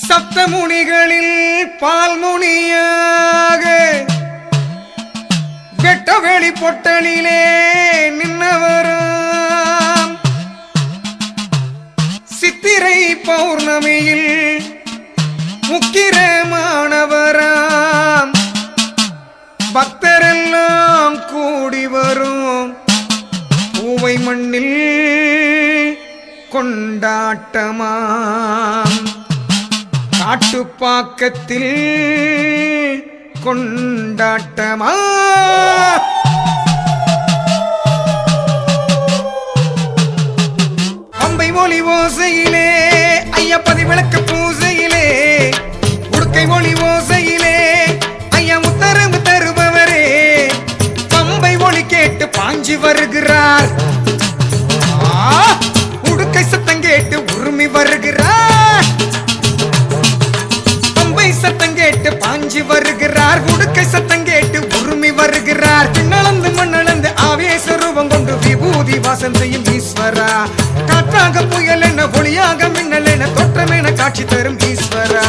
சப்தமுனிகளில் பால்முனியாக வெட்டவெளி பொட்டலிலே நின்னவராம். சித்திரை பௌர்ணமியில் முக்கிரமானவராம். பக்தரெல்லாம் கூடி வரும் பூவை மண்ணில் கொண்டாட்டமாம். காட்டுப்பாக்கத்தில் கொண்டாட்டமா. பம்பை ஒளி ஓசையிலே ஐயப்பதி விளக்கு பூசையிலே உடுக்கை ஒளி ஓசையிலே ஐயா உத்தரவு தருபவரே பம்பை ஒளி கேட்டு பாஞ்சி வருகிறார். உடுக்கை சத்தம் கேட்டு உருமி வருகிறார். பம்பை சத்தம் கேட்டு பாஞ்சி வருகிறார். உடுக்கை சத்தம் கேட்டு உருமி வருகிறார். பின்னளந்து மண்ணளந்து ஆவேச ரூபம் கொண்டு விபூதி வாசம் செய்யும் ஈஸ்வரா. காற்றாக புயல் என ஒளியாக மின்னல் என தோற்றம் என காட்சி தரும் ஈஸ்வரா.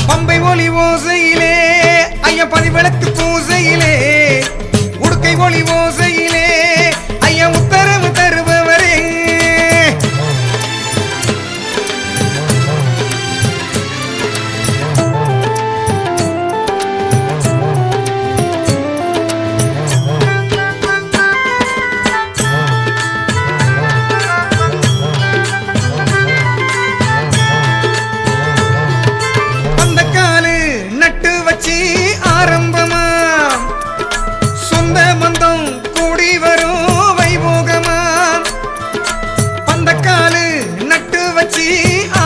பம்பை ஒளி ஓசையிலே ஐயப்பதி விளக்கு பூசையிலே உடுக்கை ஒளி ஓசையிலே ஐயா உத்தரவு தருபவரே. அந்த காலு நட்டு வச்சு ஆரம்பமா சொந்த பந்தம் கூடி வரும் வைபோகமா. அந்த காலு நட்டு வச்சு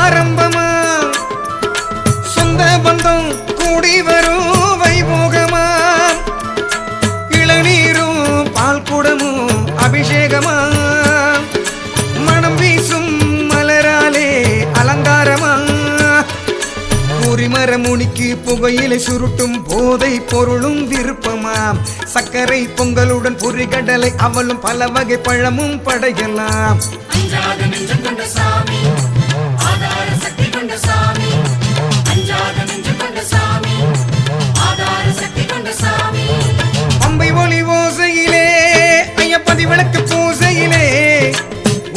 ஆரம்பமா சொந்த பந்தம் கூடி வரும் வைபோகமா. இளநீரும் பால் குடமும் அபிஷேகமா. மனம் வீசும் மலராலே அலங்காரமா. மரமுனிக்கு புகையிலை சுருட்டும் போதை பொருளும் விருப்பமாம். சர்க்கரை பொங்கலுடன் பொறிகடலை அவளும் பல வகை பழமும் படையலாம். பம்பை ஒளி ஓசையிலே ஐயப்பதி விளக்கு பூசையிலே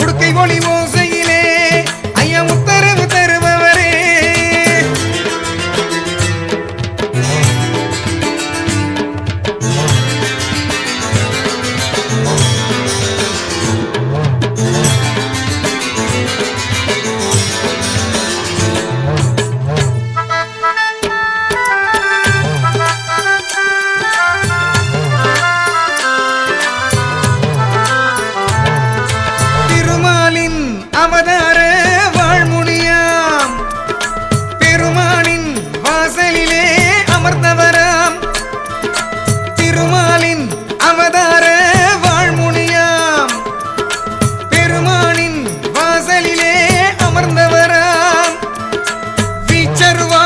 உடுக்கை ஒளி ஓசையிலே ஐயா உத்தரவு தருபவரே. அவதார வாழ்முனியாம். பெருமானின் வாசலிலே அமர்ந்தவராம். திருமாலின் அவதார வாழ்முனியாம். பெருமானின் வாசலிலே அமர்ந்தவராம். வீச்சருவா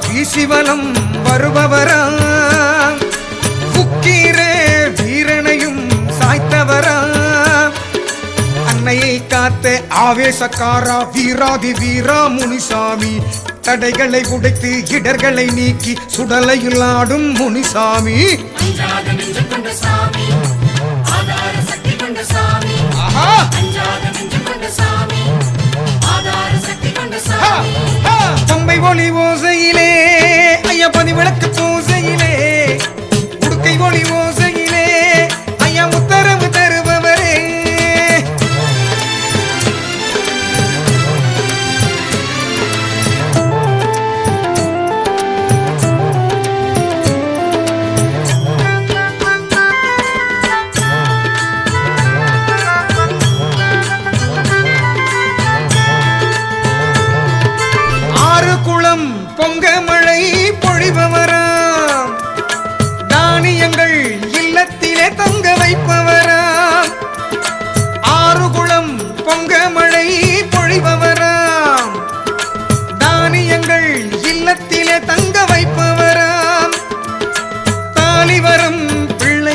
வீசிவலம் வருபவராம். உக்கீர வீரனையும் சாய்த்தவராம். அன்னையை காத்த ஆவேசக்காரா வீராதி வீரா முனிசாமி. தடைகளை உடைத்து இடர்களை நீக்கி சுடலையில் ஆடும் முனிசாமி. பம்பை ஒளி ஓசையிலே ஐயப்பதி விளக்கு பூசையிலே உடுக்கை ஒளி ஓசையிலே ஐயா உத்தரவு தருபவரே. பொங்க மழை பொழிபவராம். தானியங்கள் இல்லத்திலே தங்க வைப்பவராம். ஆறுகுளம் பொங்க மழை பொழிபவராம். தானியங்கள் இல்லத்திலே தங்க வைப்பவராம். தாலிவரம் பிள்ளை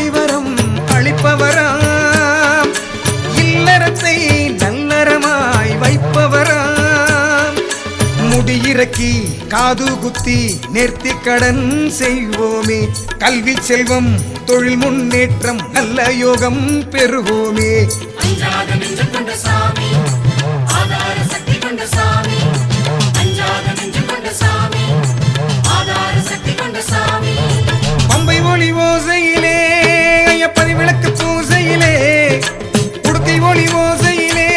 ஊத்தி நேர்த்தி கடன் செய்வோமே. கல்வி செல்வம் தொழில் முன்னேற்றம் நல்ல யோகம் பெறுவோமே. அஞ்சாத நெஞ்சம் கொண்ட சாமி, ஆதார சக்தி கொண்ட சாமி. அஞ்சாத நெஞ்சம் கொண்ட சாமி, ஆதார சக்தி கொண்ட சாமி. பம்பை ஒளி ஓசையிலே ஐயப்பதி விளக்கு பூசையிலே, உடுக்கை ஒளி ஓசையிலே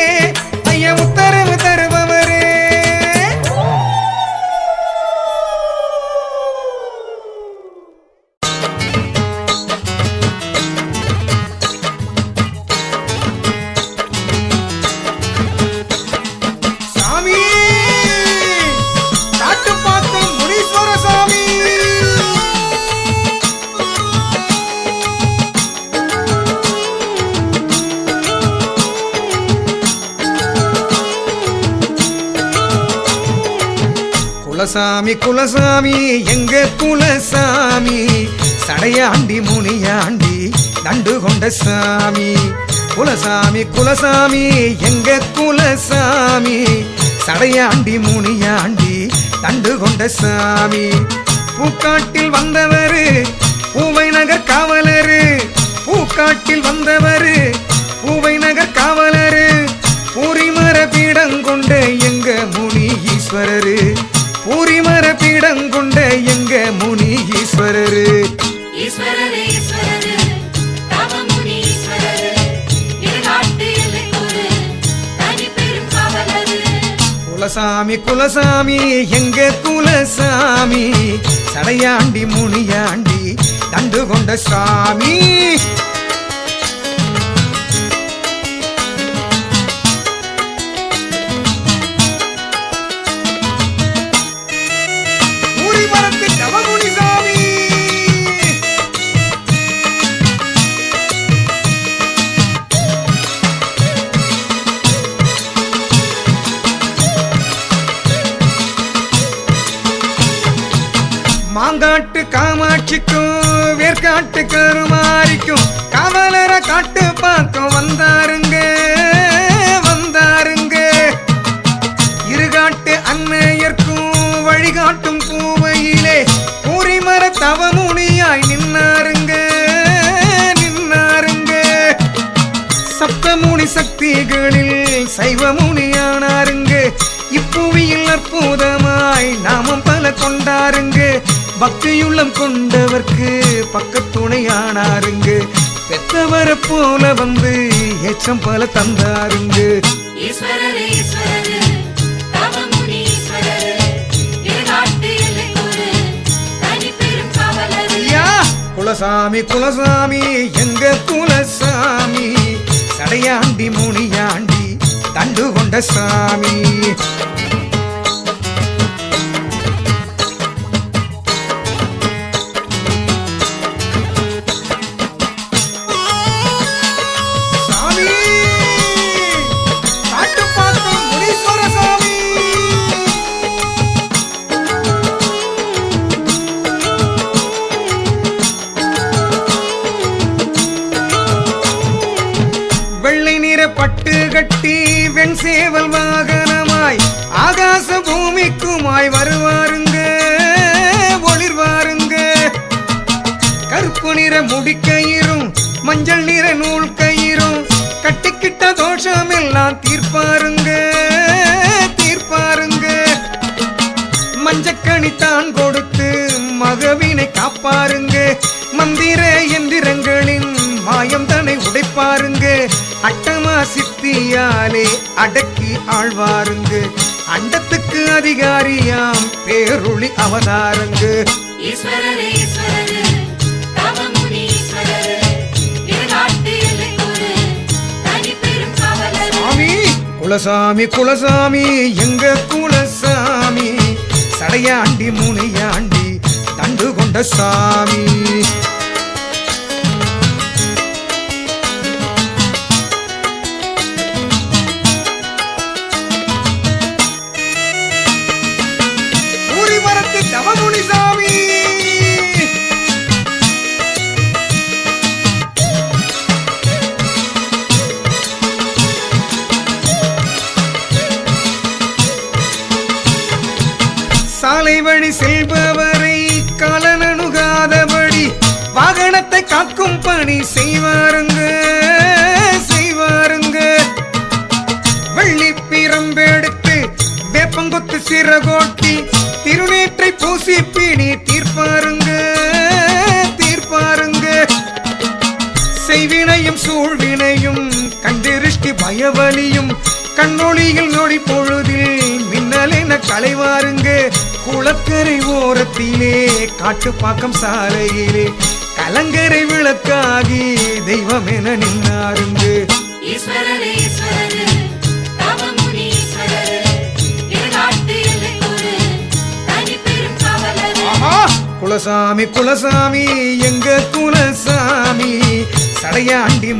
ஐயா உத்தரவு தருபவரே. சாமி காட்டுப்பாக்கம் முனீஸ்வர சாமி. குலசாமி குலசாமி எங்க குலசாமி, சடையாண்டி முனியாண்டி நண்டு கொண்ட சாமி. குலசாமி குலசாமி எங்க குலசாமி, சடையாண்டி முனியாண்டி நண்டு கொண்ட சாமி. பூக்காட்டில் வந்தவரு பூவை நகர் காவலரு, பூக்காட்டில் வந்தவரு பூவை நகர் காவலரு. பூரிமர பீடங்கொண்ட எங்க முனி ஈஸ்வரரு, பூரிமர பீடங்கொண்ட எங்க முனி ஈஸ்வரரு. ஈஸ்வரரே ஈஸ்வரரே, தவமுனி ஈஸ்வரரே, இருநாட்டு எல்லைக்கொரு தனி பெரும் காவலரே. குலசாமி குலசாமி எங்க குலசாமி, சடையாண்டி முனியாண்டி தண்டு கொண்ட சாமி. ஊரிமரத்து தவமுனி சாமி. மாங்காட்டு காமாட்சிக்கும் வேர்காட்டு கருமாரிக்கும் காவலர காட்டு பாக்கம் வந்தாருங்க வந்தாருங்க. இருகாட்டு அன்னையர்க்கும் வழிகாட்டும் பூவையிலே பூரிமர தவமுனியாய் நின்னாருங்க நின்னாருங்க. சப்தமுனி சக்திகளில் சைவமுனியானாருங்க. இப்புவியில் அற்புதமாய் நாமம் பல கொண்டாருங்க. பக்தியுள்ளம் கொண்டவர்க்கு பக்கத்துணையானாருங்க. பெத்தவர போல வந்து ஏற்றம் பல தந்தாருங்க. ஈஸ்வரரே ஈஸ்வரரே, தவமுனி ஈஸ்வரரே, இருநாட்டு எல்லைக்கொரு தனி பெரும் காவலரே. ஐயா குலசாமி குலசாமி எங்க குலசாமி, சடையாண்டி முனியாண்டி தண்டு கொண்ட சாமி. சாமி காட்டுப்பாக்கம் முனீஸ்வர சாமி. வெள்ளை நிற பட்டு கட்டி வெண் சேவல் வாகனமாய் ஆகாச பூமிக்குமாய் வருவாருங்க ஒளிர்வாருங்க. கருப்பு நிற முடிக்கயிரும் மஞ்சள் நிற நூல் கயிரும் கட்டிக்கிட்ட தோஷம் எல்லாம் தீர்ப்பாருங்க தீர்ப்பாருங்க. மஞ்சக்கணி தான் கொடுத்து மகவினை காப்பாருங்க. மந்திர எந்திரங்களின் மாயம் தன்னை உடைப்பாருங்க. அட்டமா சித்தியாலே அடக்கி ஆழ்வாருங்க. அண்டத்துக்கு அதிகாரியாம் பேருளி அவதாரங்க. ஈஸ்வரரே ஈஸ்வரரே, தவமுனி ஈஸ்வரரே, இருநாட்டு எல்லைக்கொரு தனி பெரும் காவலரே. சாமி குலசாமி குலசாமி எங்க குலசாமி, சடையாண்டி முனியாண்டி தண்டு கொண்ட சாமி. ஊரிமரத்து தவமுனி சாமி. சாலை வழி செல்பவரை காலனணுகாதபடி வாகனத்தை காக்கும் பணி செய்வாருங்க செய்வாருங்க. வெள்ளி பிரம்பெடுத்து வேப்பங்கொத்து சிறகோட்டி திருநேற்றை பூசி பிணி தீர்ப்பாருங்க தீர்ப்பாருங்க. செய்வினையும் சூழ்வினையும் கண்டிருஷ்டி பயவலியும் கண்ணொளியில் நொடி பொழுதில் மின்னலென களைவாருங்க. குளக்கரை ஓரத்திலே காட்டுப்பாக்கம் சாலையிலே கலங்கரை விளக்காகி தெய்வம் என நின்னாருங்க. ஈஸ்வரரே ஈஸ்வரரே தவமுனி ஈஸ்வரரே இருநாட்டு எல்லைக்கொரு தனி பெரும் காவலரே. குலசாமி குலசாமி எங்க குலசாமி சடையாண்டி